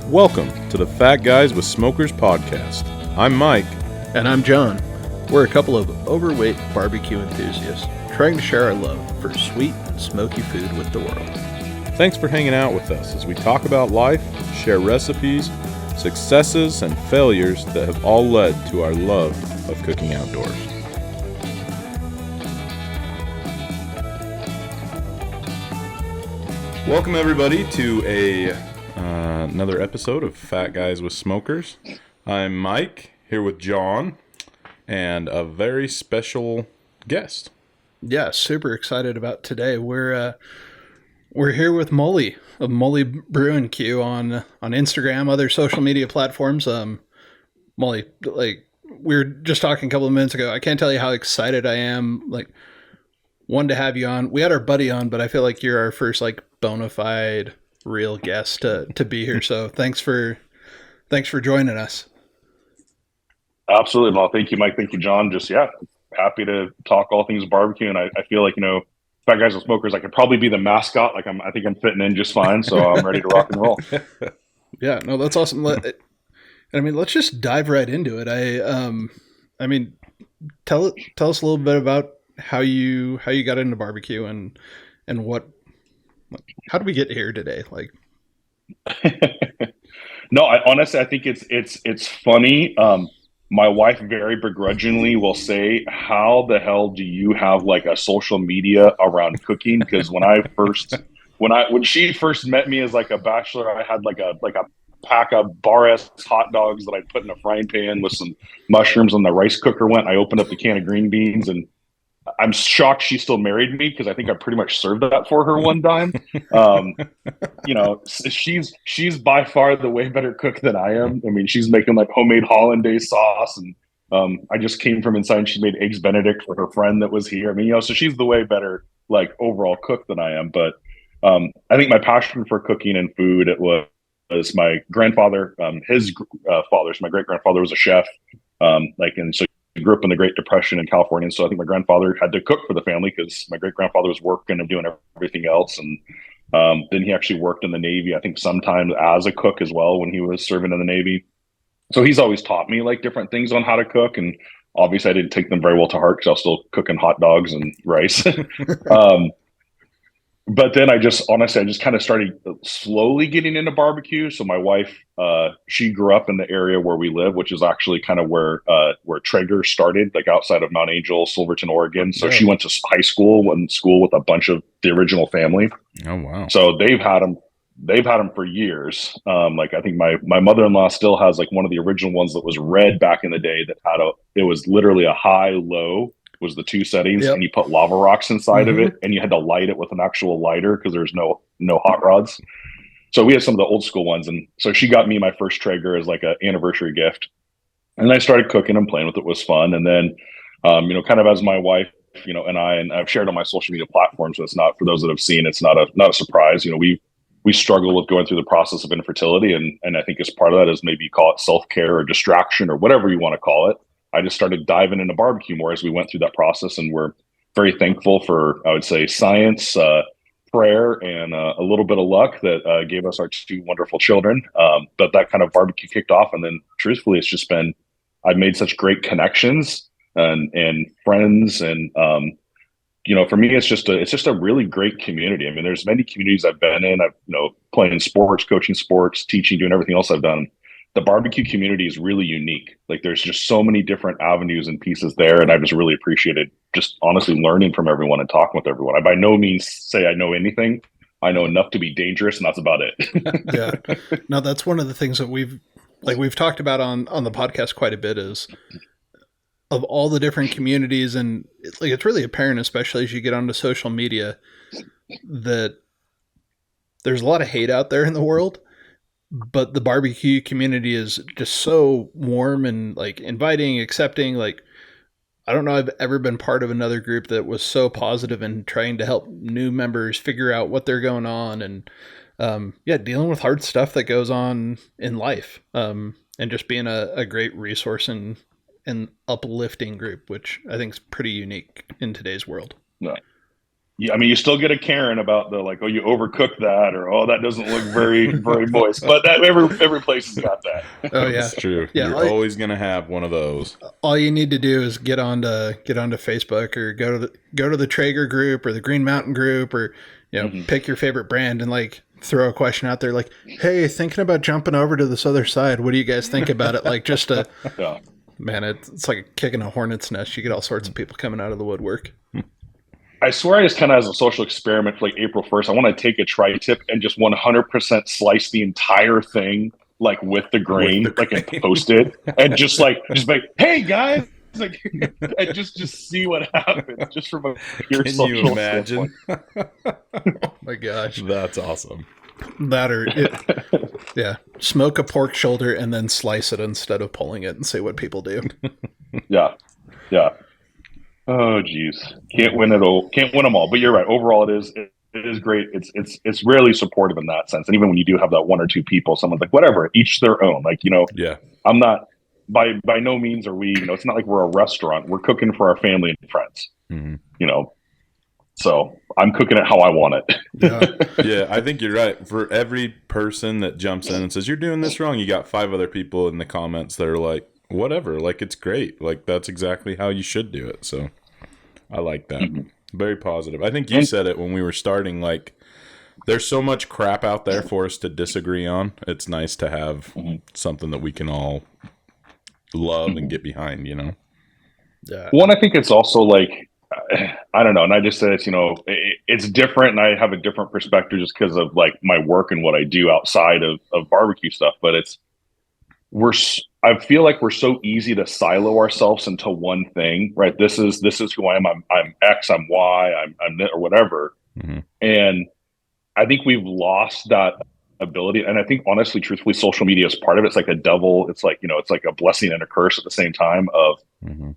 Welcome to the Fat Guys with Smokers podcast. I'm Mike. And I'm John. We're a couple of overweight barbecue enthusiasts trying to share our love for sweet and smoky food with the world. Thanks for hanging out with us as we talk about life, share recipes, successes, and failures that have all led to our love of cooking outdoors. Welcome everybody to another episode of Fat Guys with Smokers. I'm Mike, here with John, and a very special guest. Yeah, super excited about today. We're here with Mully of Mully Brew and Q on Instagram, other social media platforms. Mully, like we were just talking a couple of minutes ago, I can't tell you how excited I am. Like, one, to have you on. We had our buddy on, but I feel like you're our first like bona fide real guest to be here. So thanks for joining us. Absolutely. Well, thank you, Mike. Thank you, John. Just, happy to talk all things barbecue. And I feel like, Fat Guys with Smokers, I could probably be the mascot. Like I think I'm fitting in just fine. So I'm ready to rock and roll. Yeah, no, that's awesome. Let's just dive right into it. Tell us a little bit about how you got into barbecue and how did we get here today? Like, No, honestly, I think it's funny. My wife very begrudgingly will say, "How the hell do you have like a social media around cooking?" Because when she first met me as like a bachelor, I had like a pack of bar-ass hot dogs that I'd put in a frying pan with some mushrooms, and the rice cooker went. I opened up the can of green beans, and I'm shocked she still married me because I think I pretty much served that for her one time. She's by far the way better cook than I am. I mean, she's making like homemade hollandaise sauce, and I just came from inside and she made eggs Benedict for her friend that was here. I mean, so she's the way better like overall cook than I am. But I think my passion for cooking and food, it was my grandfather, his father, so my great grandfather was a chef, and so I grew up in the Great Depression in California, and so I think my grandfather had to cook for the family because my great grandfather was working and doing everything else. And then he actually worked in the Navy, I think sometimes as a cook as well when he was serving in the Navy. So he's always taught me like different things on how to cook, and obviously I didn't take them very well to heart because I was still cooking hot dogs and rice. But then I just kind of started slowly getting into barbecue. So my wife, she grew up in the area where we live, which is actually kind of where Traeger started, like outside of Mount Angel, Silverton, Oregon. So she went to high school, went in school with a bunch of the original family. Oh, wow. So they've had them for years. I think my mother-in-law still has like one of the original ones that was red back in the day that it was literally a high, low, was the two settings, and you put lava rocks inside of it, and you had to light it with an actual lighter because there's no hot rods. So we had some of the old school ones, and so she got me my first Traeger as like an anniversary gift, and I started cooking and playing with it. It was fun. And then kind of as my wife and I've shared on my social media platforms, so it's not, for those that have seen, it's not a surprise. We struggle with going through the process of infertility, and I think as part of that is maybe you call it self-care or distraction or whatever you want to call it. I just started diving into barbecue more as we went through that process, and we're very thankful for, I would say, science, prayer, and a little bit of luck that gave us our two wonderful children. But that kind of barbecue kicked off, and then truthfully, it's just been, I've made such great connections and friends, and for me, it's just a really great community. I mean, there's many communities I've been in. I've playing sports, coaching sports, teaching, doing everything else I've done. The barbecue community is really unique. Like there's just so many different avenues and pieces there. And I just really appreciated just honestly learning from everyone and talking with everyone. I by no means say I know anything. I know enough to be dangerous, and that's about it. Yeah. No, that's one of the things that we've talked about on the podcast quite a bit, is of all the different communities. And it's really apparent, especially as you get onto social media, that there's a lot of hate out there in the world. But the barbecue community is just so warm and like inviting, accepting. Like, I don't know I've ever been part of another group that was so positive and trying to help new members figure out what they're going on, and dealing with hard stuff that goes on in life, and just being a great resource and uplifting group, which I think is pretty unique in today's world. No. Yeah, I mean, you still get a Karen about the like, oh, you overcooked that, or oh, that doesn't look very moist. But that every place has got that. Oh yeah, That's true. yeah. You're always gonna have one of those. All you need to do is get onto Facebook or go to the Traeger group or the Green Mountain group, or pick your favorite brand and like throw a question out there like, hey, thinking about jumping over to this other side. What do you guys think about it? Like just a Yeah. man, it's like a kick in a hornet's nest. You get all sorts of people coming out of the woodwork. I swear, I just kind of as a social experiment for like April 1st, I want to take a tri-tip and just 100% slice the entire thing like with the grain, like and post it, and just like, hey guys, like, and just see what happens, just from a pure Can social you imagine? Oh my gosh, That's awesome. that or yeah, smoke a pork shoulder and then slice it instead of pulling it and see what people do. Yeah. Oh geez, can't win it all. Can't win them all. But you're right. Overall, it is great. It's really supportive in that sense. And even when you do have that one or two people, someone's like, whatever, each their own. Like Yeah. I'm not by no means are we. It's not like we're a restaurant. We're cooking for our family and friends. Mm-hmm. So I'm cooking it how I want it. Yeah, I think you're right. For every person that jumps in and says you're doing this wrong, you got 5 other people in the comments that are like, whatever, like it's great, like that's exactly how you should do it. So I like that. Very positive. I think you said it when we were starting, like there's so much crap out there for us to disagree on. It's nice to have something that we can all love and get behind, Yeah. Well, and I think it's also like, I don't know. And I just said, it's different and I have a different perspective just because of like my work and what I do outside of barbecue stuff. But I feel like we're so easy to silo ourselves into one thing, right? This is who I am. I'm X, I'm Y, I'm or whatever. And I think we've lost that ability. And I think honestly, truthfully, social media is part of it. It's like a devil. It's like, it's like a blessing and a curse at the same time of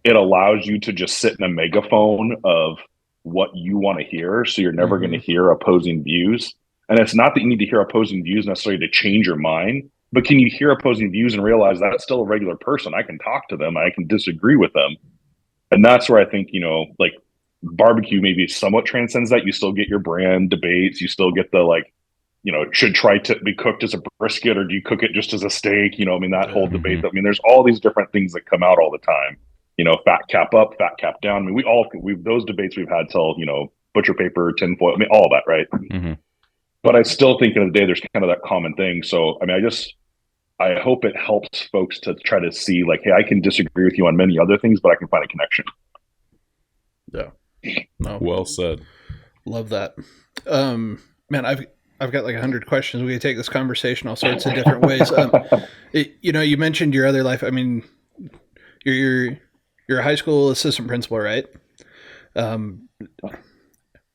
it allows you to just sit in a megaphone of what you want to hear. So you're never going to hear opposing views. And it's not that you need to hear opposing views necessarily to change your mind, but can you hear opposing views and realize that's still a regular person? I can talk to them. I can disagree with them. And that's where I think, like barbecue maybe somewhat transcends that. You still get your brand debates. You still get the like, should try to be cooked as a brisket or do you cook it just as a steak? That whole debate. There's all these different things that come out all the time. Fat cap up, fat cap down. I mean, we've those debates we've had till, butcher paper, tinfoil. I mean, all that, right? But I still think in the day there's kind of that common thing. So, I mean, I hope it helps folks to try to see like, hey, I can disagree with you on many other things, but I can find a connection. Yeah. No. Well said. Love that. Man, I've got like 100 questions. We could take this conversation all sorts of different ways. You mentioned your other life. I mean, you're a high school assistant principal, right?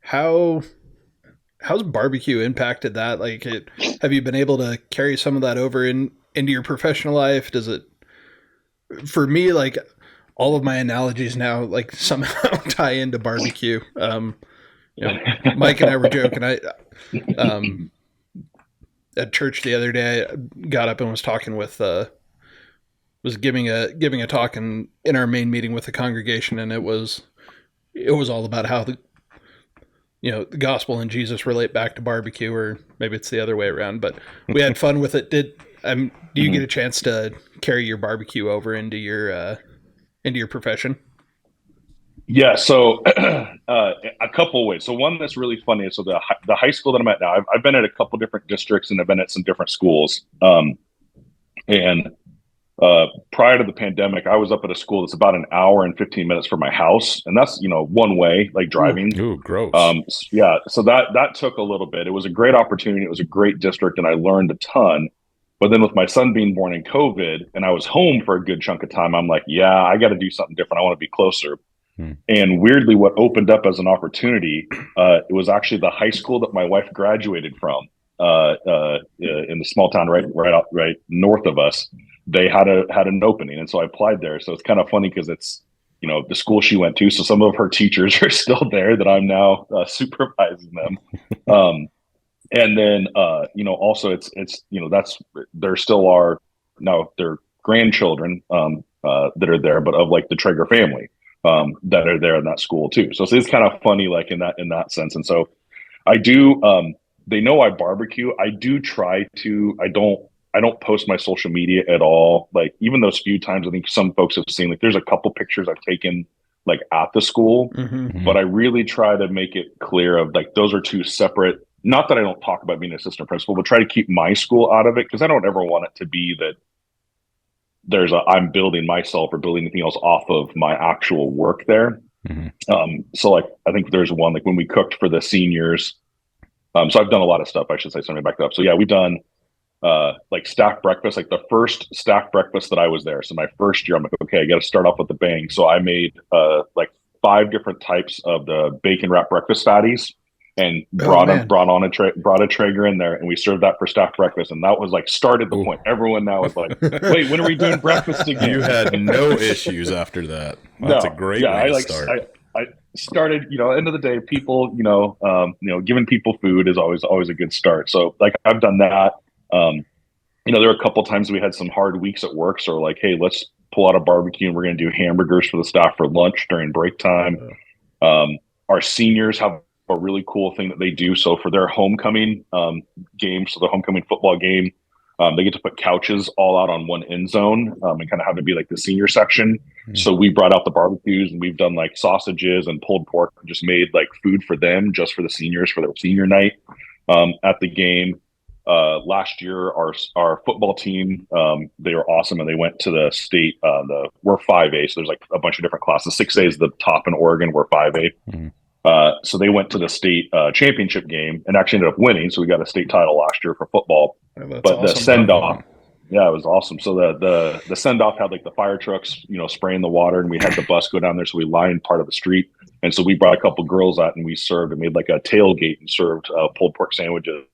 How's barbecue impacted that? Like, have you been able to carry some of that over into your professional life? Does it, for me, like all of my analogies now, like somehow tie into barbecue. Mike and I were joking. At church the other day, I got up and was talking with, was giving a talk in our main meeting with the congregation, and it was all about how the gospel and Jesus relate back to barbecue, or maybe it's the other way around. But we had fun with it. Do you get a chance to carry your barbecue over into your profession? Yeah, so a couple of ways. So one that's really funny is so the high school that I'm at now. I've been at a couple different districts and I've been at some different schools. And prior to the pandemic, I was up at a school that's about an hour and 15 minutes from my house, and that's one way, like driving. Ooh, gross. Yeah, so that took a little bit. It was a great opportunity. It was a great district, and I learned a ton. But then with my son being born in COVID, and I was home for a good chunk of time, I'm like, yeah, I got to do something different. I want to be closer. And weirdly, what opened up as an opportunity, it was actually the high school that my wife graduated from in the small town right north of us. They had an opening, and so I applied there. So it's kind of funny because it's the school she went to. So some of her teachers are still there that I'm now supervising them. And then also it's that's there still are now their grandchildren that are there, but of like the Traeger family. that are there in that school too. So it's kind of funny, like in that sense. And so I do. They know I barbecue. I do try to. I don't post my social media at all. Like even those few times, I think some folks have seen. Like there's a couple pictures I've taken like at the school, but I really try to make it clear of like those are two separate. Not that I don't talk about being an assistant principal, but try to keep my school out of it because I don't ever want it to be that I'm building myself or building anything else off of my actual work there. So like I think there's one like when we cooked for the seniors. So I've done a lot of stuff. I should say something back up. So yeah, we've done like staff breakfast, like the first staff breakfast that I was there. So my first year, I'm like, okay, I got to start off with the bang. So I made like 5 different types of the bacon wrap breakfast fatties, and brought a Traeger in there, and we served that for staff breakfast, and that was like started the point. Everyone now is like, wait, when are we doing breakfast again? You had no issues after that. That's a great way to start. I started, end of the day, people, giving people food is always a good start. So like I've done that. There were a couple times we had some hard weeks at work. So like, hey, let's pull out a barbecue and we're going to do hamburgers for the staff for lunch during break time. Our seniors have a really cool thing that they do. So for their homecoming game, so the homecoming football game, they get to put couches all out on one end zone and kind of have it be like the senior section. So we brought out the barbecues and we've done like sausages and pulled pork, and just made like food for them, just for the seniors for their senior night at the game. Last year, our football team, they were awesome, and they went to the state. We're 5A, so there's like a bunch of different classes. 6A is the top in Oregon. We're 5A. So they went to the state championship game and actually ended up winning. So we got a state title last year for football. But awesome. The send off, yeah, it was awesome. So the send off had like the fire trucks, spraying the water, and we had the bus go down there. So we lined part of the street, and so we brought a couple girls out and we served and made like a tailgate and served pulled pork sandwiches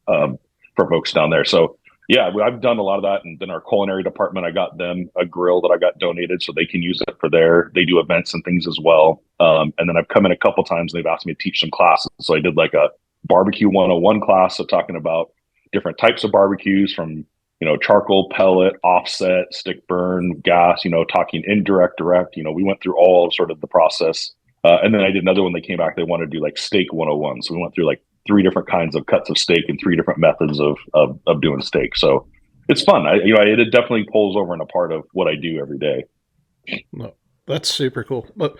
for folks down there. So yeah, I've done a lot of that. And then our culinary department, I got them a grill that I got donated so they can use it for they do events and things as well. And then I've come in a couple times and they've asked me to teach some classes. So I did like a barbecue 101 class. So talking about different types of barbecues from, charcoal, pellet, offset, stick burn, gas, talking indirect, direct, we went through all of sort of the process. And then I did another one. They came back, they wanted to do like steak 101. So we went through like 3 different kinds of cuts of steak and 3 different methods of doing steak. So it's fun. It definitely pulls over in a part of what I do every day. No, that's super cool. But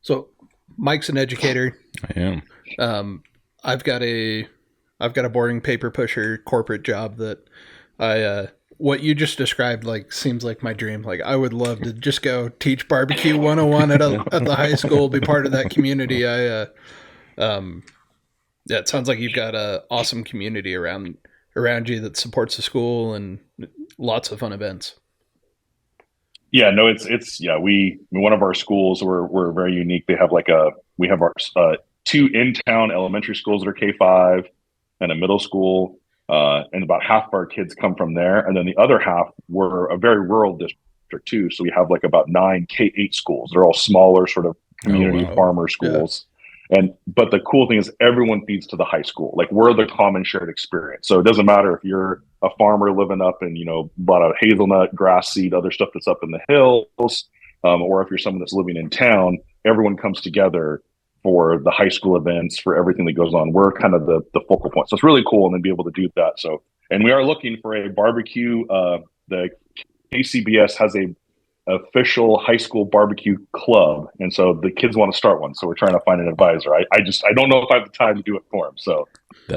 so Mike's an educator. I am. I've got a boring paper pusher corporate job that what you just described like seems like my dream. Like I would love to just go teach barbecue 101 at the high school, be part of that community. Yeah, it sounds like you've got a awesome community around you that supports the school and lots of fun events. Yeah, no, it's one of our schools, we're very unique. They have we have our 2 in-town elementary schools that are K-5 and a middle school, and about half of our kids come from there, and then the other half, we're a very rural district too, so we have like about 9 K-8 schools. They're all smaller sort of community farmer schools. Yeah. But the cool thing is everyone feeds to the high school. Like we're the common shared experience. So it doesn't matter if you're a farmer living up in, a lot of hazelnut, grass seed, other stuff that's up in the hills, or if you're someone that's living in town, everyone comes together for the high school events, for everything that goes on. We're kind of the focal point. So it's really cool and then be able to do that. So, and we are looking for a barbecue. The KCBS has a official high school barbecue club, and so the kids want to start one, so we're trying to find an advisor. I don't know if I have the time to do it for them, so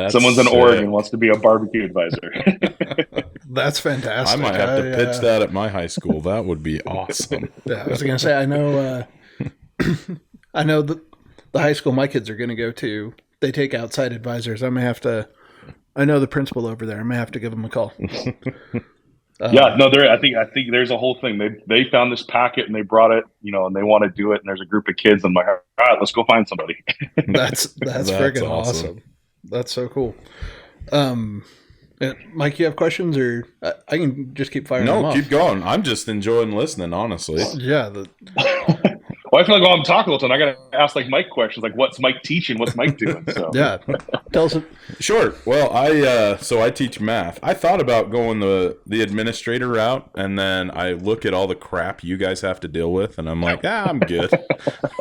someone's in Oregon wants to be a barbecue advisor. That's fantastic. I might have to pitch that at my high school. That would be awesome. Yeah, I was gonna say, I know I know the high school my kids are gonna go to, they take outside advisors. I know the principal over there. I may have to give him a call. I think there's a whole thing. They found this packet and they brought it, and they want to do it. And there's a group of kids. And I'm like, all right, let's go find somebody. That's freaking awesome. That's so cool. Mike, you have questions, or I can just keep firing them off? No, keep going. I'm just enjoying listening, honestly. Yeah. Well, I feel like while I'm talking all the time, I got to ask like Mike questions, like what's Mike teaching, what's Mike doing. So Yeah, tell us. Sure. Well, I teach math. I thought about going the administrator route, and then I look at all the crap you guys have to deal with, and I'm like, I'm good.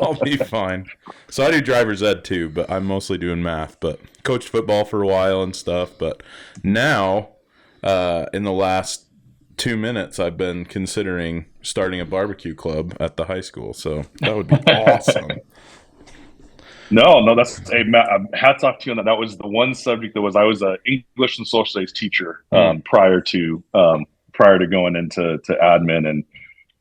I'll be fine. So I do driver's ed too, but I'm mostly doing math. But coached football for a while and stuff. But now, in the last 2 minutes, I've been considering starting a barbecue club at the high school. So that would be awesome. No, that's hey, Matt, hats off to you on that. That was the one subject that I was an English and social studies teacher prior to going into admin, and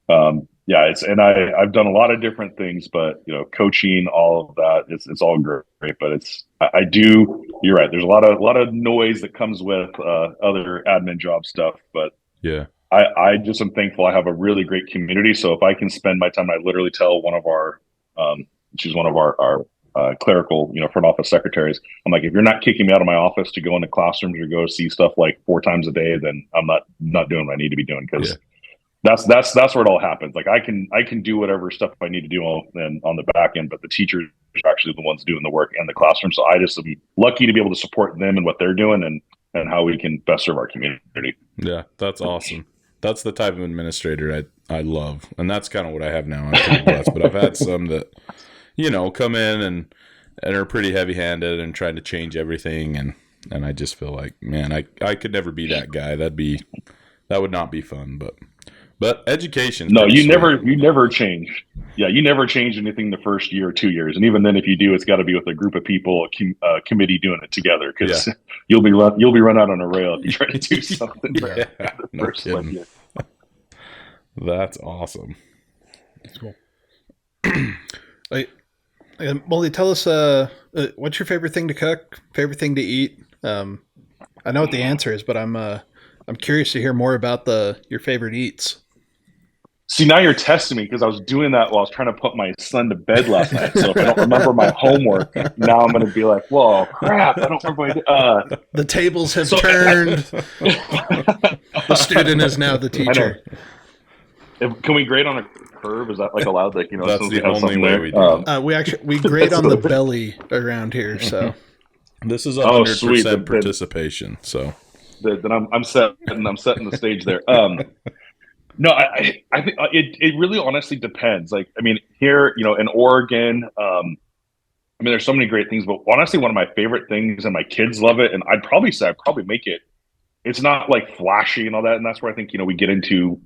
I've done a lot of different things, but coaching, all of that, it's all great. But I do. You're right. There's a lot of noise that comes with other admin job stuff, but yeah. I just am thankful I have a really great community. So if I can spend my time, I literally tell one of our, she's one of our clerical, front office secretaries. I'm like, if you're not kicking me out of my office to go into classrooms or go see stuff like 4 times a day, then I'm not doing what I need to be doing. Because that's where it all happens. Like I can do whatever stuff I need to do on the back end, but the teachers are actually the ones doing the work in the classroom. So I just am lucky to be able to support them and what they're doing and how we can best serve our community. Yeah, that's awesome. That's the type of administrator I love. And that's kind of what I have now. I'm pretty blessed. But I've had some that, come in and are pretty heavy-handed and trying to change everything. And I just feel like, man, I could never be that guy. That would not be fun. But education. No, you never change. Yeah, you never change anything the first year or 2 years. And even then, if you do, it's got to be with a group of people, a committee doing it together, because you'll be run out on a rail if you try to do something. No kidding. That's awesome. That's cool. Mully, tell us what's your favorite thing to cook, favorite thing to eat? I know what the answer is, but I'm curious to hear more about your favorite eats. See, now you're testing me because I was doing that while I was trying to put my son to bed last night. So if I don't remember my homework, now I'm going to be like, "Whoa, crap! I don't remember." The tables have turned. The student is now the teacher. Can we grade on a curve? Is that like allowed? Like that's the only way we do. We grade on the belly around here. So this is 100% participation. So then I'm setting the stage there. No, I think it really honestly depends. Like, I mean, here, in Oregon, there's so many great things, but honestly, one of my favorite things, and my kids love it, and I'd probably make it. It's not like flashy and all that, and that's where I think we get into.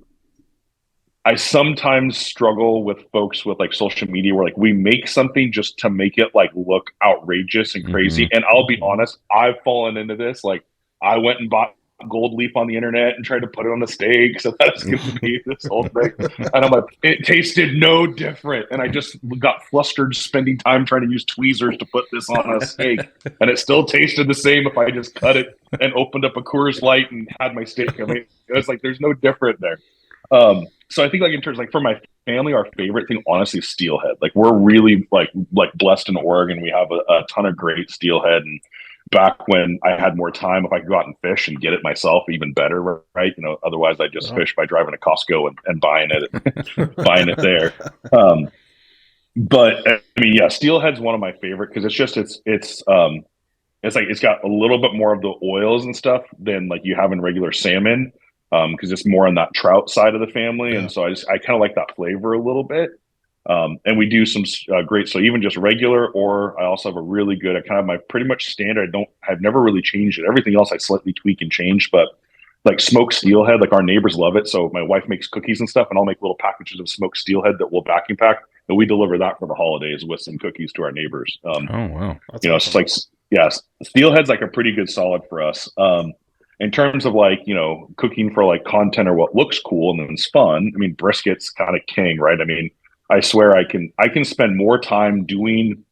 I sometimes struggle with folks with like social media where like we make something just to make it like look outrageous and crazy. And I'll be honest, I've fallen into this. Like I went and bought gold leaf on the internet and tried to put it on the steak so that's going to be this whole thing, and I'm like, it tasted no different, and I just got flustered spending time trying to use tweezers to put this on a steak, and it still tasted the same if I just cut it and opened up a Coors Light and had my steak. I mean, it was like there's no different there. So I think like in terms like for my family, our favorite thing honestly is steelhead. Like we're really like blessed in Oregon. We have a ton of great steelhead, and back when I had more time, if I could go out and fish and get it myself, even better, right? Otherwise I just fish by driving to Costco and buying it there. But I mean, yeah, steelhead's one of my favorite because it's like it's got a little bit more of the oils and stuff than like you have in regular salmon, because it's more on that trout side of the family, and so I kind of like that flavor a little bit. And we do some great, so even just regular, or I also have a really good, I kind of my pretty much standard. I've never really changed it. Everything else I slightly tweak and change, but like smoked steelhead, like our neighbors love it. So my wife makes cookies and stuff, and I'll make little packages of smoked steelhead that we'll vacuum pack, and we deliver that for the holidays with some cookies to our neighbors. Oh wow, that's awesome. It's like, yeah, steelhead's like a pretty good solid for us. In terms of like, cooking for like content or what looks cool and then it's fun. I mean, brisket's kind of king, right? I mean, I swear I can spend more time doing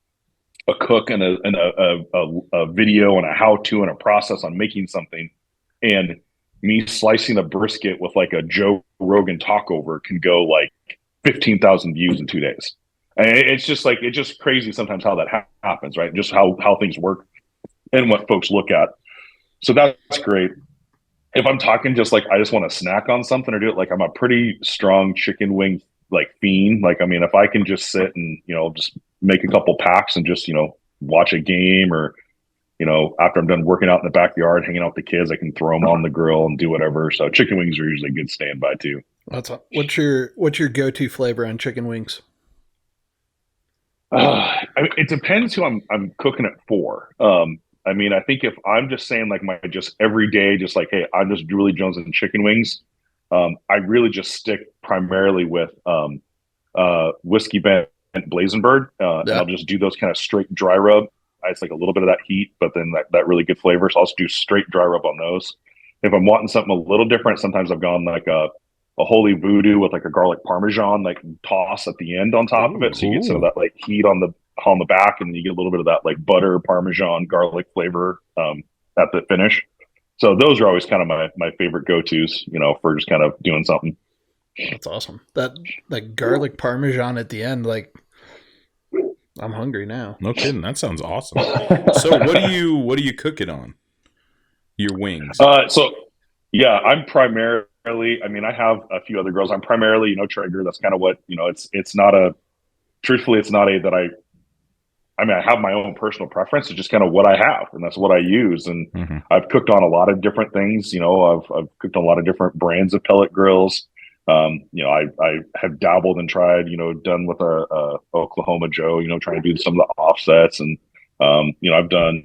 a cook and a video and a how-to and a process on making something, and me slicing a brisket with like a Joe Rogan talkover can go like 15,000 views in 2 days. And it's just crazy sometimes how that happens, right? Just how things work and what folks look at. So that's great. If I'm talking just like I just want to snack on something or do it, like I'm a pretty strong chicken wing like fiend. Like, I mean, if I can just sit and, just make a couple packs and just, watch a game, or, after I'm done working out in the backyard, hanging out with the kids, I can throw them on the grill and do whatever. So chicken wings are usually a good standby too. What's your go-to flavor on chicken wings? It depends who I'm cooking it for. I mean, I think if I'm just saying like my just everyday, just like, hey, I'm just Julie Jones and chicken wings. I really just stick primarily with whiskey bent Blazenbird, and I'll just do those kind of straight dry rub. It's like a little bit of that heat, but then that really good flavor. So I'll just do straight dry rub on those. If I'm wanting something a little different, sometimes I've gone like a holy voodoo with like a garlic parmesan like toss at the end on top of it, so you get some of that like heat on the back, and you get a little bit of that like butter parmesan garlic flavor at the finish. So those are always kind of my favorite go-tos, for just kind of doing something. That's awesome. That garlic parmesan at the end, like, I'm hungry now. No kidding. That sounds awesome. So what do you cook it on? Your wings. So yeah, I'm primarily, I mean, I have a few other grills. I'm primarily, Traeger. That's kind of what, it's not truthfully, it's not I mean, I have my own personal preference. It's just kind of what I have, and that's what I use. And I've cooked on a lot of different things. I've cooked on a lot of different brands of pellet grills. I have dabbled and tried, done with a Oklahoma Joe, trying to do some of the offsets, and I've done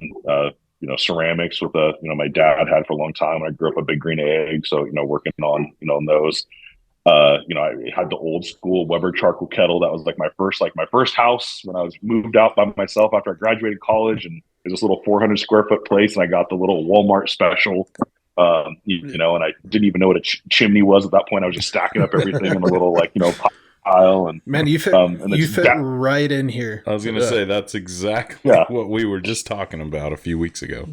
ceramics with my dad had for a long time. I grew up a Big Green Egg, so working on those. I had the old school Weber charcoal kettle. That was like my first house when I was moved out by myself after I graduated college, and it was this little 400 square foot place, and I got the little Walmart special. And I didn't even know what a chimney was at that point. I was just stacking up everything in a little pile. And man, you fit right in here. I was going to say that's exactly what we were just talking about a few weeks ago.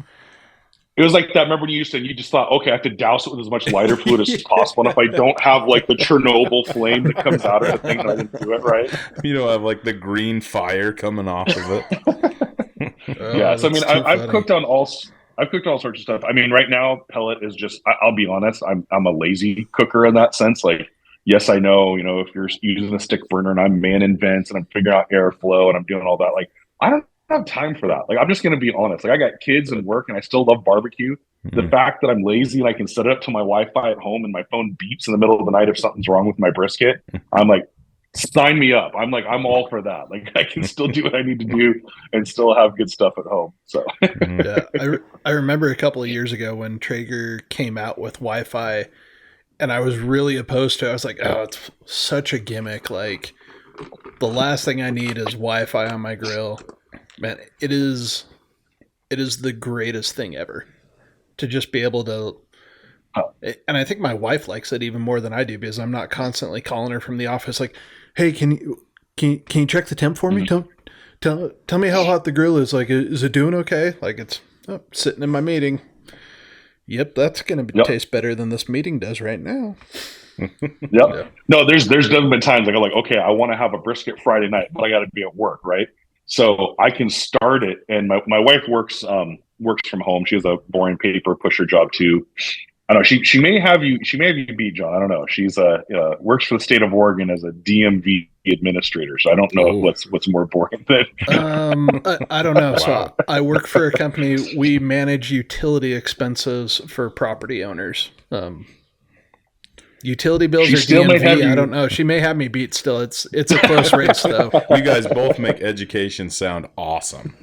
It was like that. Remember when you just thought, okay, I have to douse it with as much lighter fluid as possible. And if I don't have like the Chernobyl flame that comes out of the thing, I didn't do it right. You don't have like the green fire coming off of it. Yeah. So I mean, I've cooked on all sorts of stuff. I mean, right now, pellet is just, I'll be honest, I'm a lazy cooker in that sense. Like, yes, I know, if you're using a stick burner and I'm manning vents and I'm figuring out airflow and I'm doing all that, like, I don't have time for that. Like, I'm just going to be honest. Like, I got kids and work and I still love barbecue. The fact that I'm lazy and I can set it up to my Wi-Fi at home and my phone beeps in the middle of the night if something's wrong with my brisket, I'm like, sign me up. I'm all for that. Like, I can still do what I need to do and still have good stuff at home. So yeah, I remember a couple of years ago when Traeger came out with Wi-Fi, and I was really opposed to it. I was like, oh, it's such a gimmick. Like, the last thing I need is Wi-Fi on my grill. Man, it is the greatest thing ever to just be able to. And I think my wife likes it even more than I do, because I'm not constantly calling her from the office like, hey, can you check the temp for me? Tell me how hot the grill is. Like, is it doing okay? Like, it's sitting in my meeting. Yep, that's going to taste better than this meeting does right now. Yeah. No, there's definitely been times like I'm like, okay, I want to have a brisket Friday night, but I got to be at work, right? So I can start it, and my wife works from home. She has a boring paper pusher job too. I know she may have you beat, John. I don't know. She's works for the state of Oregon as a DMV administrator. So I don't know what's more boring than. I don't know. Wow. So I work for a company. We manage utility expenses for property owners. Utility bills or DMV, I don't know. She may have me beat still. It's a close race though. You guys both make education sound awesome.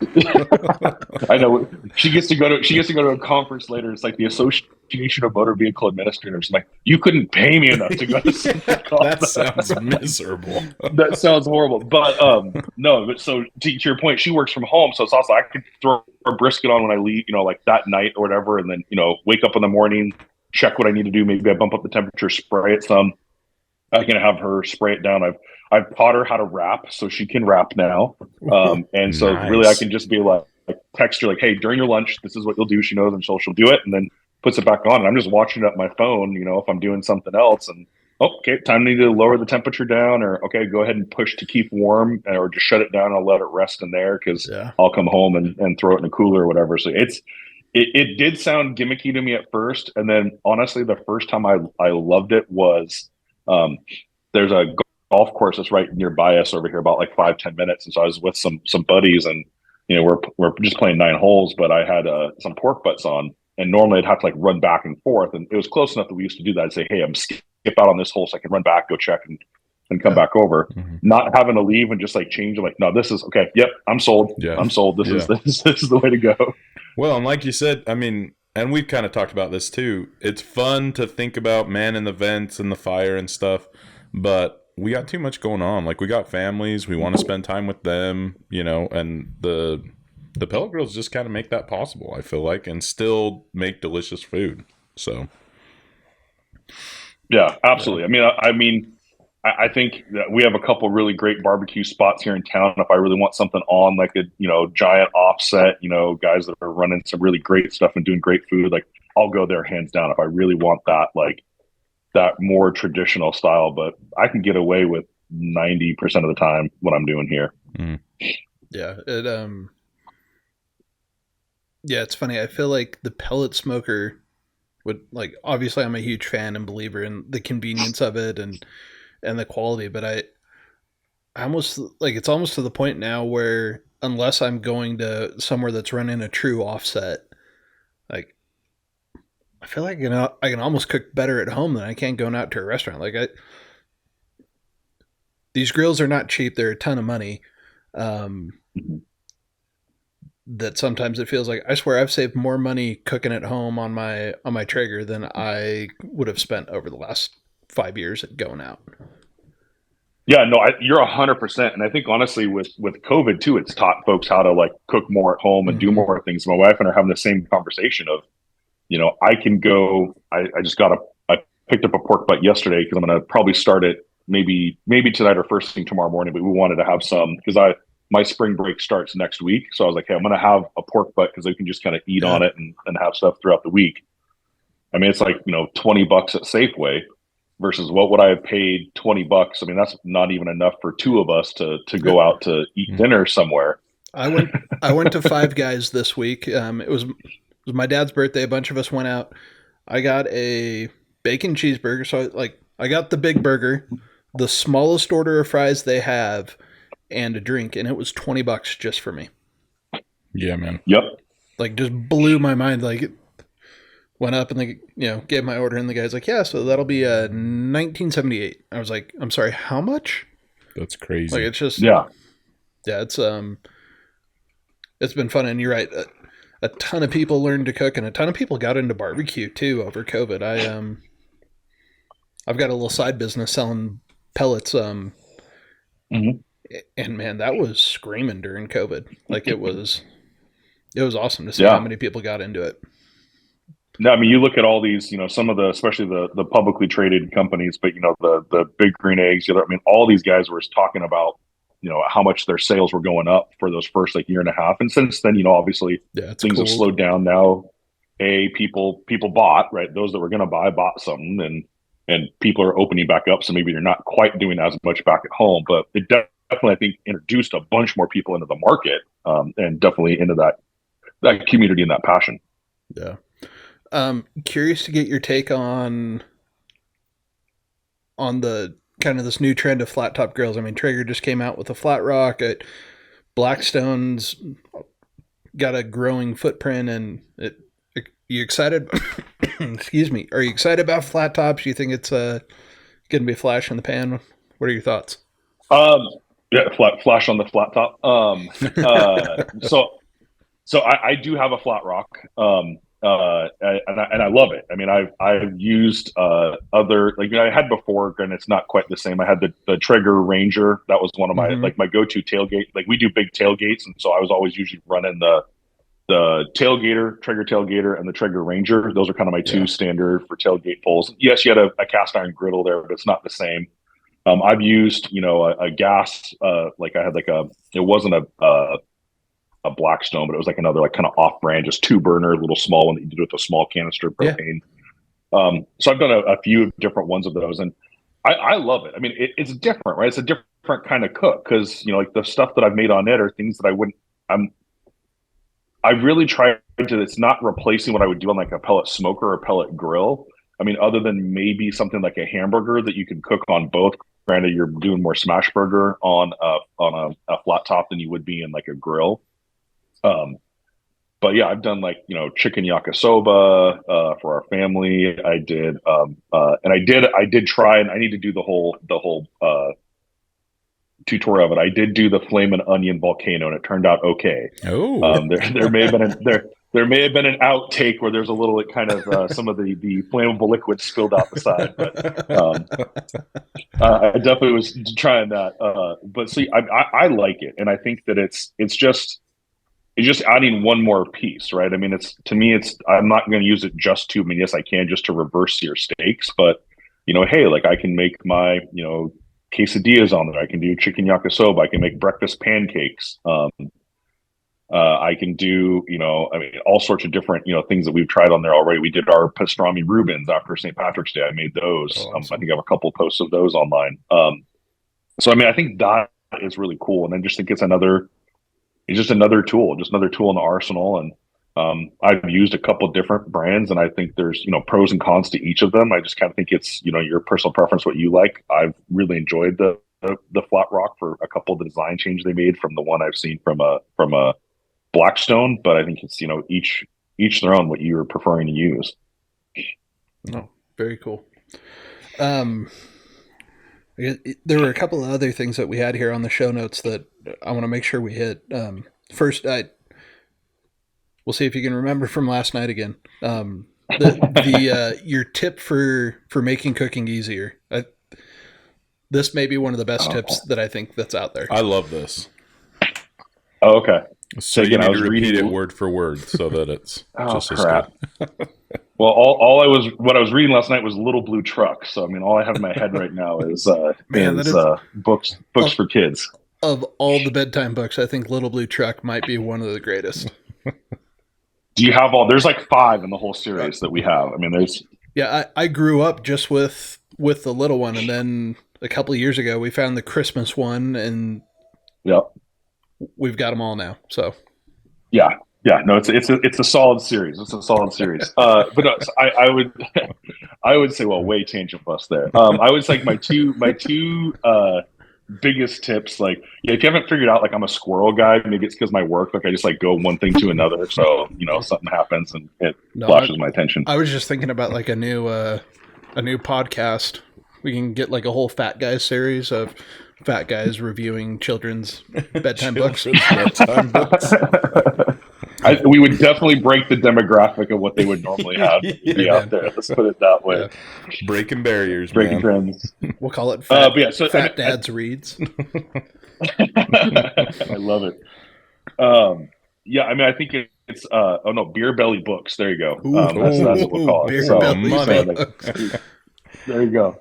I know. She gets to go to a conference later. It's like the Association of Motor Vehicle Administrators. I'm like, you couldn't pay me enough to go to that sounds miserable. That sounds horrible. But no, but so to your point, she works from home, so it's also I could throw a brisket on when I leave, like that night or whatever, and then wake up in the morning, check what I need to do. Maybe I bump up the temperature, spray it some. I can have her spray it down. I've taught her how to wrap, so she can wrap now. And so really I can just be like text her like, hey, during your lunch, this is what you'll do. She knows, and she'll do it, and then puts it back on. And I'm just watching it at my phone, if I'm doing something else, and okay, time to lower the temperature down, or okay, go ahead and push to keep warm, or just shut it down and I'll let it rest in there, because I'll come home and throw it in a cooler or whatever. So it did sound gimmicky to me at first, and then honestly, the first time I loved it was there's a golf course that's right nearby us over here, about like 5-10 minutes. And so I was with some buddies, and we're just playing 9 holes, but I had some pork butts on, and normally I'd have to like run back and forth, and it was close enough that we used to do that. I'd say, hey, I'm skip out on this hole so I can run back, go check, and come back over. Not having to leave and just like change. I'm like, no, this is okay. Yep, I'm sold. Yeah. I'm sold. This is the way to go. Well, and like you said, I mean, and we've kind of talked about this too. It's fun to think about manning the vents and the fire and stuff, but we got too much going on. Like, we got families, we want to spend time with them, and the pellet grills just kind of make that possible, I feel like, and still make delicious food. So yeah, absolutely. I think that we have a couple really great barbecue spots here in town. If I really want something on, like a giant offset, guys that are running some really great stuff and doing great food, like I'll go there hands down if I really want that, like that more traditional style. But I can get away with 90% of the time what I'm doing here. Yeah, it's funny. I feel like the pellet smoker would, like, obviously I'm a huge fan and believer in the convenience of it and the quality, but I almost, like, it's almost to the point now where unless I'm going to somewhere that's running a true offset, like, I feel like I can almost cook better at home than I can going out to a restaurant. Like, these grills are not cheap. They're a ton of money. That sometimes it feels like, I swear I've saved more money cooking at home on my Traeger than I would have spent over the last 5 years at going out. Yeah, no, you're 100%. And I think honestly with COVID too, it's taught folks how to like cook more at home and do more things. My wife and I are having the same conversation of, I can go, I picked up a pork butt yesterday because I'm going to probably start it maybe tonight or first thing tomorrow morning, but we wanted to have some because my spring break starts next week. So I was like, hey, I'm going to have a pork butt because I can just kind of eat on it and have stuff throughout the week. I mean, it's like, $20 at Safeway versus what would I have paid $20? I mean, that's not even enough for two of us to go out to eat dinner somewhere. I went to Five Guys this week. It was my dad's birthday. A bunch of us went out. I got a bacon cheeseburger. So I got the big burger, the smallest order of fries they have, and a drink, and it was $20 just for me. Yeah, man. Yep. Like, just blew my mind. Like, went up and gave my order, and the guy's like, yeah, so that'll be $19.78. I was like, I'm sorry, how much? That's crazy. Like, it's just it's been fun. And you're right, a ton of people learned to cook, and a ton of people got into barbecue too over COVID. I've got a little side business selling pellets. And man, that was screaming during COVID. Like, it was awesome to see how many people got into it. No, I mean, you look at all these, some of the, especially the publicly traded companies, but the Big Green Eggs, all these guys were talking about, how much their sales were going up for those first like year and a half. And since then, obviously things have slowed down now. People bought, right? Those that were going to buy bought something, and people are opening back up. So maybe you're not quite doing as much back at home, but it definitely, I think, introduced a bunch more people into the market, and definitely into that community and that passion. Yeah. Curious to get your take on the kind of this new trend of flat top grills. I mean, Traeger just came out with a flat rock. Blackstone's got a growing footprint, and you excited? Excuse me. Are you excited about flat tops? You think it's going to be a flash in the pan? What are your thoughts? Yeah, flash on the flat top. So I do have a flat rock. And I love it. I mean, I've used other, like I had before, and it's not quite the same. I had the Traeger Ranger. That was one of my my go-to tailgate. Like, we do big tailgates, and so I was always usually running the tailgater, Traeger tailgater, and the Traeger Ranger. Those are kind of my two standard for tailgate poles. Yes, you had a cast iron griddle there, but it's not the same. I've used a gas, like I had it wasn't a Blackstone, but it was like another kind of off-brand, just 2-burner, little small one that you did with a small canister of propane. So I've done a few different ones of those, and I love it. I mean, it's different, right? It's a different kind of cook because like the stuff that I've made on it are things that I really try to. It's not replacing what I would do on like a pellet smoker or pellet grill. I mean, other than maybe something like a hamburger that you can cook on both granted, you're doing more smash burger on a flat top than you would be in like a grill. But yeah, I've done like, chicken yakisoba for our family. I did, and I did try, and I need to do the whole tutorial of it. I did do the flame and onion volcano, and it turned out okay. Oh, there may have been there may have been an outtake where there's a little kind of some of the flammable liquid spilled out the side, but I definitely was trying that. But see, I like it, and I think that it's just adding one more piece, right? I mean, I'm not going to use it just to. I mean, yes, I can just to reverse your steaks, but hey, like I can make my quesadillas on there. I can do chicken yakisoba. I can make breakfast pancakes. I can do, all sorts of different, things that we've tried on there already. We did our pastrami Reubens after St. Patrick's Day. I made those. Awesome. I think I have a couple posts of those online. So, I mean, I think that is really cool. And I just think it's just another tool in the arsenal. And I've used a couple different brands, and I think there's, pros and cons to each of them. I just kind of think it's, your personal preference, what you like. I've really enjoyed the Flat Rock for a couple of the design changes they made from the one I've seen from a Blackstone, but I think it's, each their own what you're preferring to use. Oh, very cool. There were a couple of other things that we had here on the show notes that I want to make sure we hit. First, we'll see if you can remember from last night again. Your tip for making cooking easier. This may be one of the best tips that I think that's out there. I love this. Oh, okay. So you need to repeat it word for word so that it's just crap. as good. Well, what I was reading last night was Little Blue Truck. So I mean, all I have in my head right now is books for kids. Of all the bedtime books, I think Little Blue Truck might be one of the greatest. Do you have there's like 5 in the whole series that we have. I mean, there's. Yeah, I grew up just with the little one, and then a couple of years ago we found the Christmas one, and yep. We've got them all now. So, yeah, no, it's a solid series. It's a solid series. But no, I would say, well, way tangent bus there. I would say my two biggest tips, like, if you haven't figured out, like, I'm a squirrel guy, maybe it's because my work, like, I just like go one thing to another. So something happens and it flashes my attention. I was just thinking about like a new podcast. We can get like a whole Fat Guys series of fat guys reviewing children's bedtime books. We would definitely break the demographic of what they would normally have be out there. Let's put it that way. Yeah. Breaking barriers, breaking trends. We'll call it Fat, Fat Dad's Reads. I love it. Yeah, I mean, I think it's Beer Belly Books. There you go. That's what we'll call it. There you go.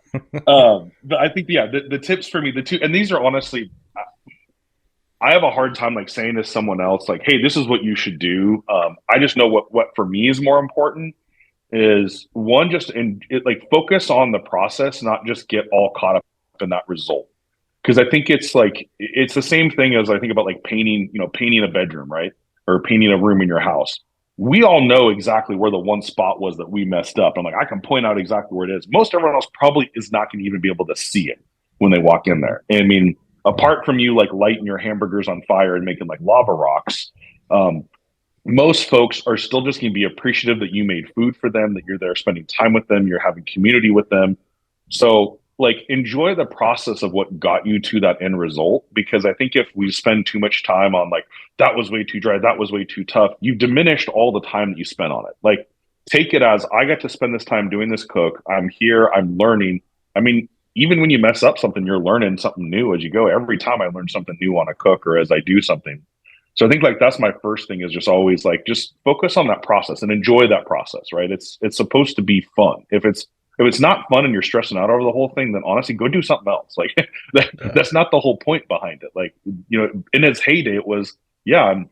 But I think, the tips for me, the two, and these are honestly, I have a hard time like saying to someone else, like, hey, this is what you should do. I just know what for me is more important is one, just focus on the process, not just get all caught up in that result. Because I think it's the same thing as I think about like painting a bedroom, right? Or painting a room in your house. We all know exactly where the one spot was that we messed up. I'm like, I can point out exactly where it is. Most everyone else probably is not going to even be able to see it when they walk in there. And I mean, apart from you like lighting your hamburgers on fire and making like lava rocks, most folks are still just going to be appreciative that you made food for them, that you're there spending time with them, you're having community with them. So like enjoy the process of what got you to that end result, because I think if we spend too much time on like, that was way too dry, that was way too tough, you've diminished all the time that you spent on it. Like take it as, I got to spend this time doing this cook. I'm here, I'm learning. I mean, even when you mess up something, you're learning something new as you go. Every time I learn something new on a cook or as I do something. So I think like that's my first thing is just always like, just focus on that process and enjoy that process, right? It's supposed to be fun. If it's not fun and you're stressing out over the whole thing, then honestly, go do something else. Like that's not the whole point behind it. Like, in its heyday, it was, even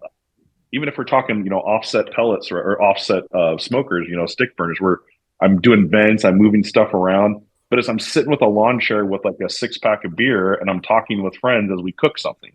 if we're talking, offset pellets or offset smokers, stick burners, where I'm doing vents, I'm moving stuff around. But as I'm sitting with a lawn chair with like a 6-pack of beer and I'm talking with friends as we cook something,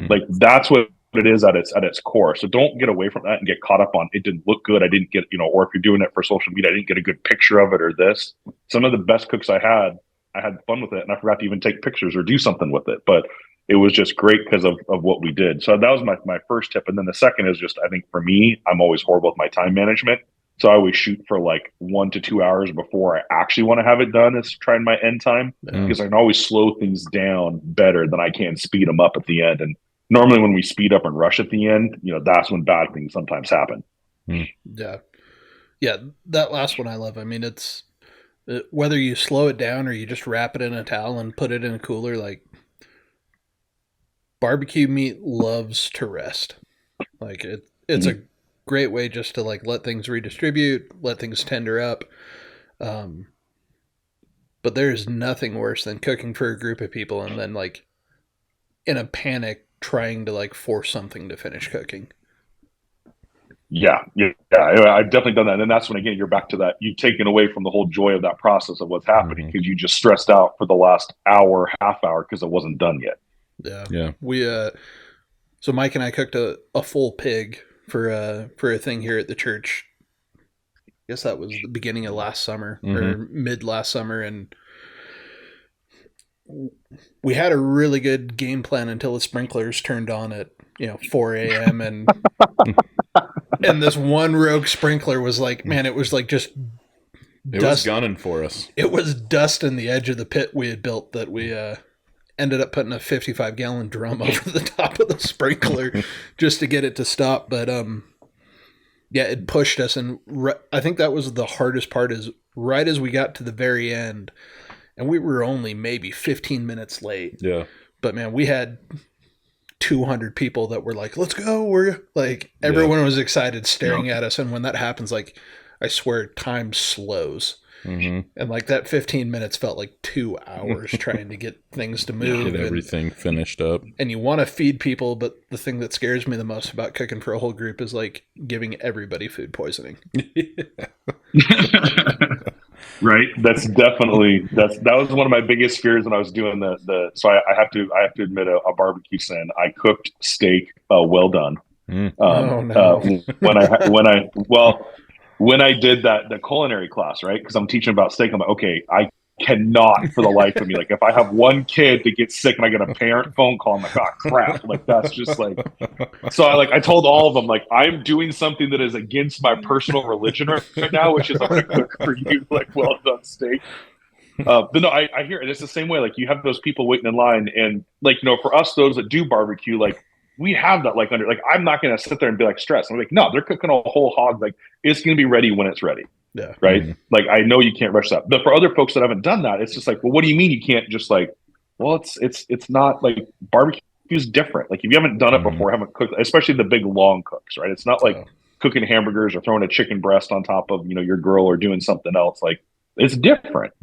like that's what it is at its core. So don't get away from that and get caught up on it didn't look good. I didn't get, or if you're doing it for social media, I didn't get a good picture of it or this. Some of the best cooks I had I had fun with it, and I forgot to even take pictures or do something with it. But it was just great because of what we did. So that was my first tip. And then the second is just, I think for me, I'm always horrible with my time management. So I always shoot for like 1 to 2 hours before I actually want to have it done is trying my end time, because I can always slow things down better than I can speed them up at the end. And normally when we speed up and rush at the end, that's when bad things sometimes happen. Yeah. Yeah. That last one I love. I mean, it's whether you slow it down or you just wrap it in a towel and put it in a cooler, like barbecue meat loves to rest. Like it's a great way just to like let things redistribute, let things tender up. But there's nothing worse than cooking for a group of people and then like in a panic trying to like force something to finish cooking. Yeah. I've definitely done that. And that's when, again, you're back to that. You've taken away from the whole joy of that process of what's happening because you just stressed out for the last hour, half hour because it wasn't done yet. Yeah. We, so Mike and I cooked a full pig for a thing here at the church. I guess that was the beginning of last summer or mid last summer. And we had a really good game plan until the sprinklers turned on at, 4 a.m. and this one rogue sprinkler was like, man, it was like just it was gunning for us. It was dust in the edge of the pit we had built that we, ended up putting a 55-gallon drum over the top of the sprinkler just to get it to stop. But yeah, it pushed us. And I think that was the hardest part is right as we got to the very end, and we were only maybe 15 minutes late. Yeah. But man, we had 200 people that were like, let's go. We're like, everyone was excited staring at us. And when that happens, like, I swear time slows. And like that 15 minutes felt like 2 hours trying to get things to move. Get everything finished up. And you want to feed people, but the thing that scares me the most about cooking for a whole group is like giving everybody food poisoning. Right. That's definitely, that was one of my biggest fears when I was doing so I have to admit a barbecue sin. I cooked steak well done. When I did the culinary class, right? Because I'm teaching about steak, I'm like, okay, I cannot for the life of me. Like, if I have one kid that gets sick and I get a parent phone call, I'm like, oh crap! Like, that's just like. So I told all of them, like, I'm doing something that is against my personal religion right now, which is I'm going to cook for you like well done steak. But no, I hear it. It's the same way. Like, you have those people waiting in line, and like, for us, those that do barbecue, like, we have that I'm not going to sit there and be like stressed. I'm like, no, they're cooking a whole hog. Like, it's going to be ready when it's ready. Yeah. Right. Like, I know you can't rush that, but for other folks that haven't done that, it's just like, well, what do you mean you can't just like, well, it's not like barbecue is different. Like, if you haven't done it before, haven't cooked, especially the big long cooks, right? It's not like cooking hamburgers or throwing a chicken breast on top of, your grill or doing something else. Like, it's different.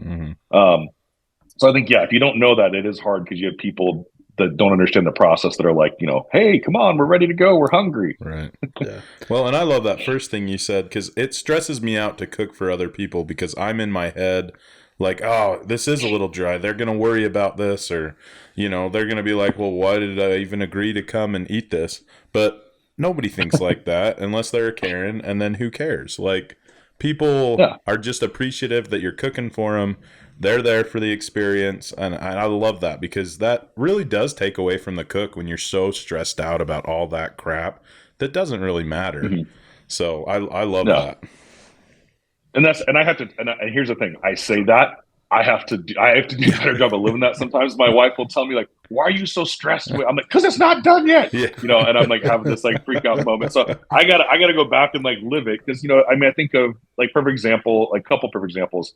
So I think, if you don't know that, it is hard because you have people that don't understand the process that are like, hey, come on, we're ready to go. We're hungry. Right. Yeah. Well, and I love that first thing you said because it stresses me out to cook for other people because I'm in my head like, oh, this is a little dry. They're going to worry about this or, they're going to be like, well, why did I even agree to come and eat this? But nobody thinks like that unless they're a Karen. And then who cares? Like, people are just appreciative that you're cooking for them. They're there for the experience, and I love that because that really does take away from the cook when you're so stressed out about all that crap that doesn't really matter. So I love that. And I have to. And here's the thing: I say that I have to do a better job of living that. Sometimes my wife will tell me like, "Why are you so stressed?" I'm like, "Because it's not done yet." Yeah. And I'm like having this like freak out moment. So I gotta go back and like live it because I think of like a couple perfect examples.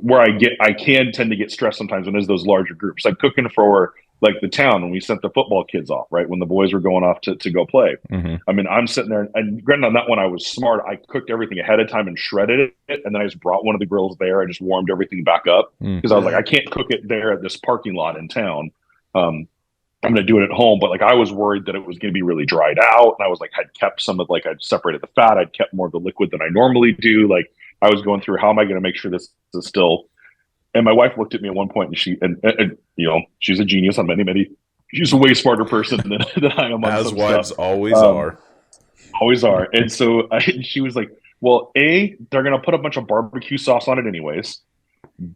Where I can tend to get stressed sometimes when there's those larger groups, like cooking for like the town when we sent the football kids off, right? When the boys were going off to go play. I mean, I'm sitting there and granted on that one, I was smart. I cooked everything ahead of time and shredded it. And then I just brought one of the grills there. I just warmed everything back up because I was like, I can't cook it there at this parking lot in town. I'm going to do it at home. But like, I was worried that it was going to be really dried out. And I was like, I'd kept some of like, I'd separated the fat. I'd kept more of the liquid than I normally do. Like, I was going through how am I going to make sure this is still. And my wife looked at me at one point, and she's a genius on many. She's a way smarter person than I am. On As wives stuff. Always are. Always are. And so she was like, "Well, they're going to put a bunch of barbecue sauce on it anyways.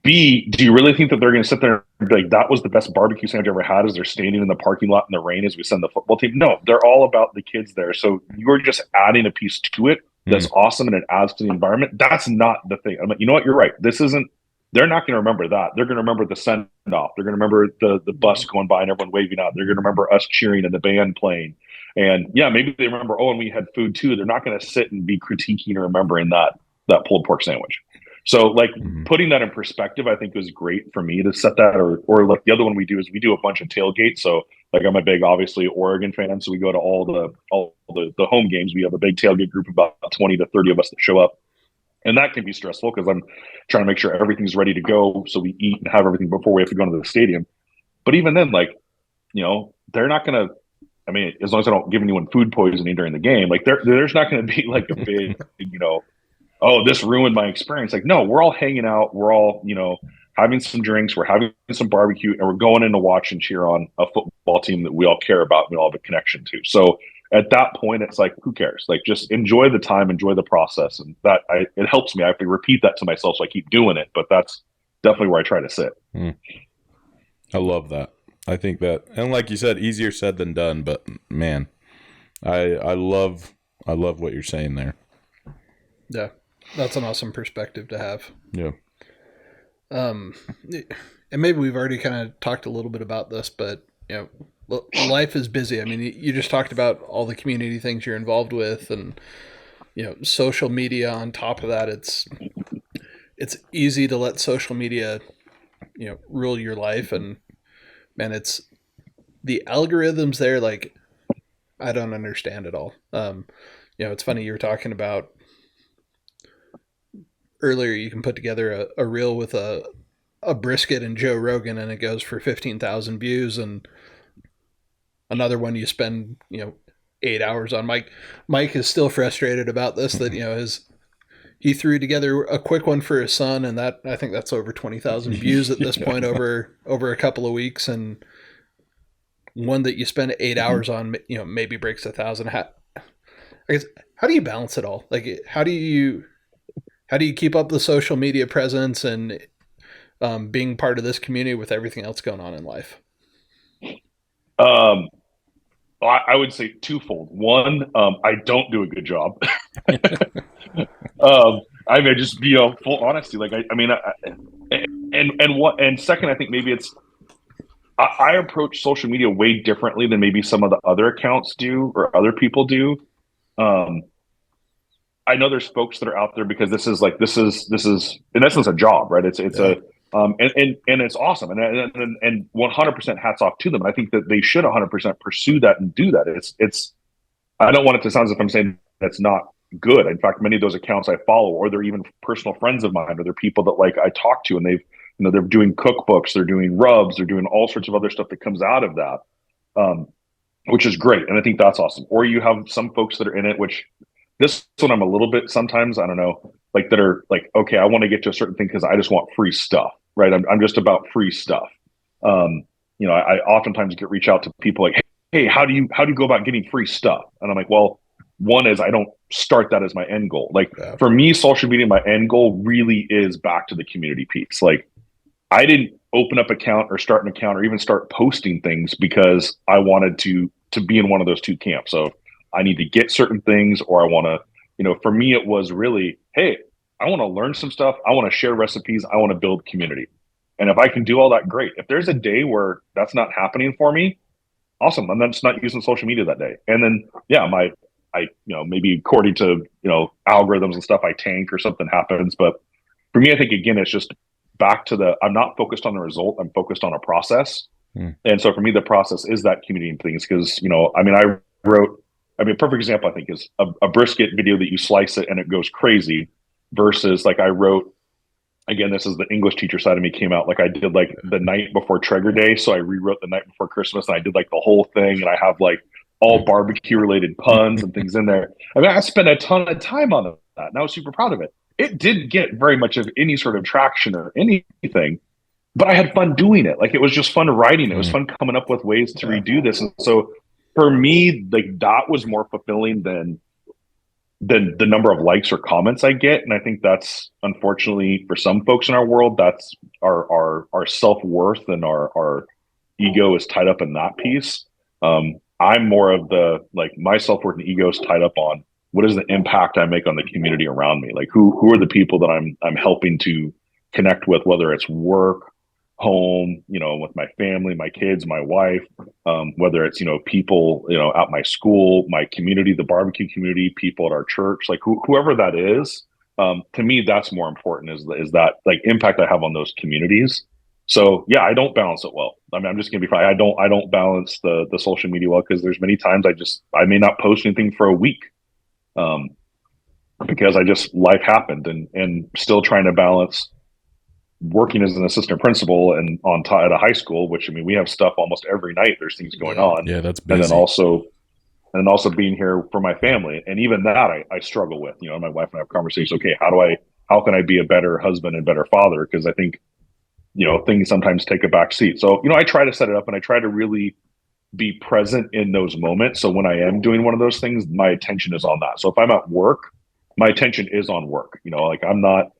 B, do you really think that they're going to sit there and be like, that was the best barbecue sandwich I ever had, as they're standing in the parking lot in the rain as we send the football team? No, they're all about the kids there. So you're just adding a piece to it that's awesome, and it adds to the environment. That's not the thing. I'm like, you know what? You're right. This isn't, they're not going to remember that. They're going to remember the send off. They're going to remember the bus going by and everyone waving out. They're going to remember us cheering and the band playing. And yeah, maybe they remember, oh, and we had food too. They're not going to sit and be critiquing or remembering that pulled pork sandwich. So like putting that in perspective, I think was great for me to set that, or like the other one we do is we do a bunch of tailgates. So like I'm a big, obviously, Oregon fan. So we go to all the home games. We have a big tailgate group, about 20 to 30 of us that show up. And that can be stressful because I'm trying to make sure everything's ready to go. So we eat and have everything before we have to go into the stadium. But even then, like, you know, they're not going to, I mean, as long as I don't give anyone food poisoning during the game, like there's not going to be like a big, you know, oh, this ruined my experience. Like, no, we're all hanging out. We're all, you know, having some drinks. We're having some barbecue, and we're going in to watch and cheer on a football team that we all care about and we all have a connection to. So at that point, it's like, who cares? Like, just enjoy the time, enjoy the process. And it helps me. I have to repeat that to myself so I keep doing it. But that's definitely where I try to sit. I love that. I think that, and like you said, easier said than done. But man, I love what you're saying there. Yeah. That's an awesome perspective to have. Yeah. And maybe we've already kind of talked a little bit about this, but you know, life is busy. I mean, you just talked about all the community things you're involved with, and you know, social media on top of that. It's easy to let social media, you know, rule your life, and man, it's the algorithms there. Like, I don't understand it all. You know, it's funny, you were talking about earlier, you can put together a reel with a brisket and Joe Rogan, and it goes for 15,000 views, and another one you spend, you know, 8 hours on. Mike is still frustrated about this, that, you know, he threw together a quick one for his son, and that, I think that's over 20,000 views at this point over a couple of weeks, and one that you spend 8 hours on, you know, maybe breaks 1,000. I guess, how do you balance it all? Like, how do you keep up the social media presence and being part of this community with everything else going on in life? I would say twofold. One, I don't do a good job. I mean, just, you know, full honesty. Like, and second, I think maybe it's, I approach social media way differently than maybe some of the other accounts do or other people do. I know there's folks that are out there because this is in essence a job, right? It's yeah. And it's awesome, and 100% hats off to them. And I think that they should 100% pursue that and do that. It's I don't want it to sound as if I'm saying that's not good. In fact, many of those accounts I follow, or they're even personal friends of mine, or they're people that like I talk to, and they've, you know, they're doing cookbooks, they're doing rubs, they're doing all sorts of other stuff that comes out of that, which is great, and I think that's awesome. Or you have some folks that are in it, which this one I'm a little bit sometimes, I don't know, like that are like, okay, I want to get to a certain thing because I just want free stuff, right? I'm just about free stuff. You know, I oftentimes reach out to people like, hey, how do you go about getting free stuff? And I'm like, well, one is I don't start that as my end goal. Like for me, social media, my end goal really is back to the community piece. Like I didn't open up an account or start an account or even start posting things because I wanted to be in one of those two camps. So I need to get certain things, or I want to, you know, for me, it was really, hey, I want to learn some stuff. I want to share recipes. I want to build community. And if I can do all that, great. If there's a day where that's not happening for me, awesome. I'm just not using social media that day. And then, yeah, you know, maybe according to, you know, algorithms and stuff, I tank or something happens. But for me, I think, again, it's just back to I'm not focused on the result. I'm focused on a process. And so for me, the process is that community things. Because, you know, I mean, a perfect example, I think, is a brisket video that you slice it and it goes crazy versus like I wrote, again, this is the English teacher side of me came out. Like I did like the night before Traeger Day. So I rewrote the night before Christmas and I did like the whole thing. And I have like all barbecue related puns and things in there. I mean, I spent a ton of time on that and I was super proud of it. It didn't get very much of any sort of traction or anything, but I had fun doing it. Like it was just fun writing. It was fun coming up with ways to redo this. And so for me, like that was more fulfilling than than the number of likes or comments I get. And I think that's, unfortunately, for some folks in our world, that's our self-worth and our ego is tied up in that piece. I'm more of the, like, my self-worth and ego is tied up on what is the impact I make on the community around me? Like, who are the people that I'm helping to connect with, whether it's work, home, with my family, my kids, my wife, whether it's, people, at my school, my community, the barbecue community, people at our church, like whoever that is. To me, that's more important is that, like, impact I have on those communities. So yeah, I don't balance it well. I mean, I'm just gonna be frank. I don't balance the social media well, because there's many times I may not post anything for a week, because life happened, and still trying to balance working as an assistant principal and at a high school, which, I mean, we have stuff almost every night. There's things going on. Yeah, that's busy. And then also being here for my family. And even that I struggle with. My wife and I have conversations. Okay, how can I be a better husband and better father? Because I think, things sometimes take a back seat. So, I try to set it up, and I try to really be present in those moments. So when I am doing one of those things, my attention is on that. So if I'm at work, my attention is on work. Like, I'm not,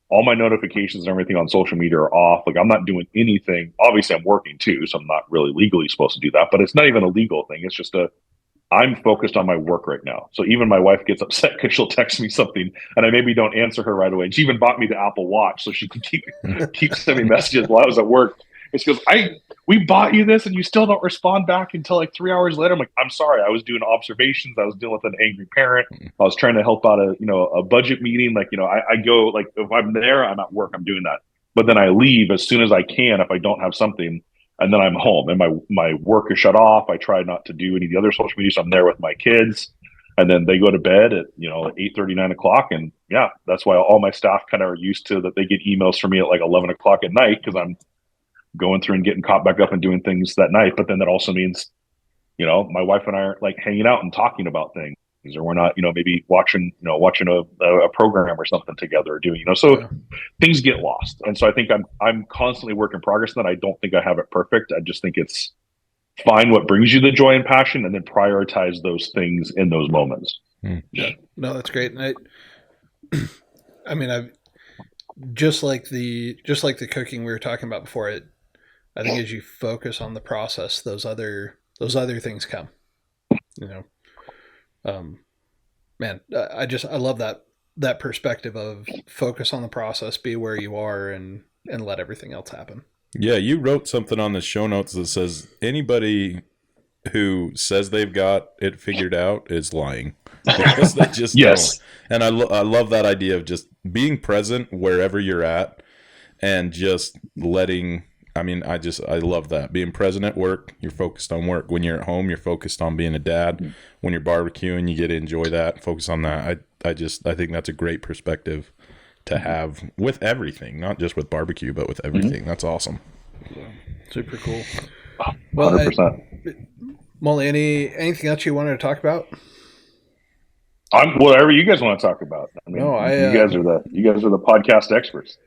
all my notifications and everything on social media are off. Like, I'm not doing anything. Obviously I'm working too, so I'm not really legally supposed to do that, but it's not even a legal thing. It's just I'm focused on my work right now. So even my wife gets upset because she'll text me something and I maybe don't answer her right away. And she even bought me the Apple Watch so she can keep sending messages while I was at work. And she goes, we bought you this and you still don't respond back until like 3 hours later. I'm like, I'm sorry. I was doing observations. I was dealing with an angry parent. I was trying to help out a budget meeting. Like, I go, like, if I'm there, I'm at work, I'm doing that. But then I leave as soon as I can if I don't have something. And then I'm home and my work is shut off. I try not to do any of the other social media. So I'm there with my kids, and then they go to bed at, 8:30, 9 o'clock. And yeah, that's why all my staff kind of are used to that. They get emails from me at like 11 o'clock at night, because I'm going through and getting caught back up and doing things that night. But then that also means, my wife and I are like hanging out and talking about things, or we're not, maybe watching a program or something together, or doing, so things get lost. And so I think I'm constantly work in progress, and I don't think I have it perfect. I just think it's find what brings you the joy and passion, and then prioritize those things in those moments. Yeah, no, that's great. And I mean, I've just like the cooking we were talking about before, I think as you focus on the process, those other things come, man, I love that perspective of focus on the process, be where you are, and let everything else happen. Yeah. You wrote something on the show notes that says anybody who says they've got it figured out is lying, because they just yes. don't. And I love that idea of just being present wherever you're at, and just letting, I love that. Being present at work, you're focused on work. When you're at home, you're focused on being a dad. When you're barbecuing, you get to enjoy that, focus on that. I think that's a great perspective to have with everything, not just with barbecue, but with everything. That's awesome. Yeah. Super cool. Well, 100%. Mully, anything else you wanted to talk about? Whatever you guys want to talk about. I mean, you guys are the podcast experts.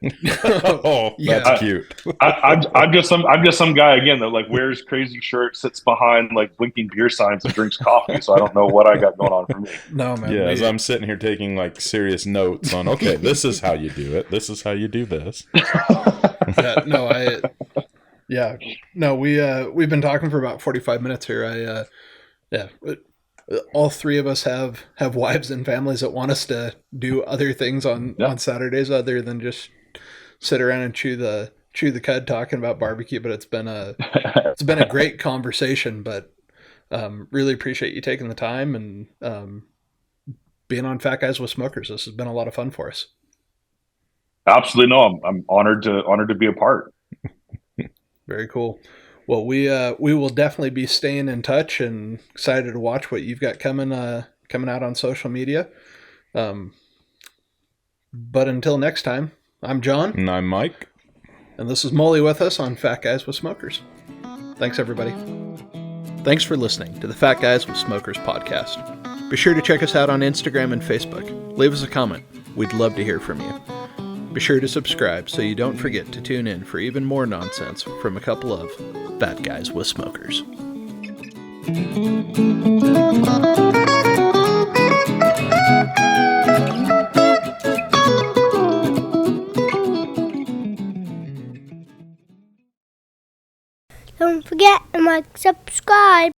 Oh, that's cute. I'm just some guy again that like wears crazy shirts, sits behind like blinking beer signs, and drinks coffee. So I don't know what I got going on for me. No, man. Yeah, as I'm sitting here taking like serious notes on, okay, this is how you do it. This is how you do this. We've been talking for about 45 minutes here. All three of us have wives and families that want us to do other things on Saturdays other than just sit around and chew the cud talking about barbecue. But it's been a great conversation. But really appreciate you taking the time and being on Fat Guys with Smokers. This has been a lot of fun for us. Absolutely, no, I'm honored to be a part. Very cool. Well, we will definitely be staying in touch, and excited to watch what you've got coming out on social media. But until next time, I'm John. And I'm Mike. And this is Mully with us on Fat Guys with Smokers. Thanks, everybody. Thanks for listening to the Fat Guys with Smokers podcast. Be sure to check us out on Instagram and Facebook. Leave us a comment. We'd love to hear from you. Be sure to subscribe so you don't forget to tune in for even more nonsense from a couple of Fat Guys with Smokers. like, subscribe.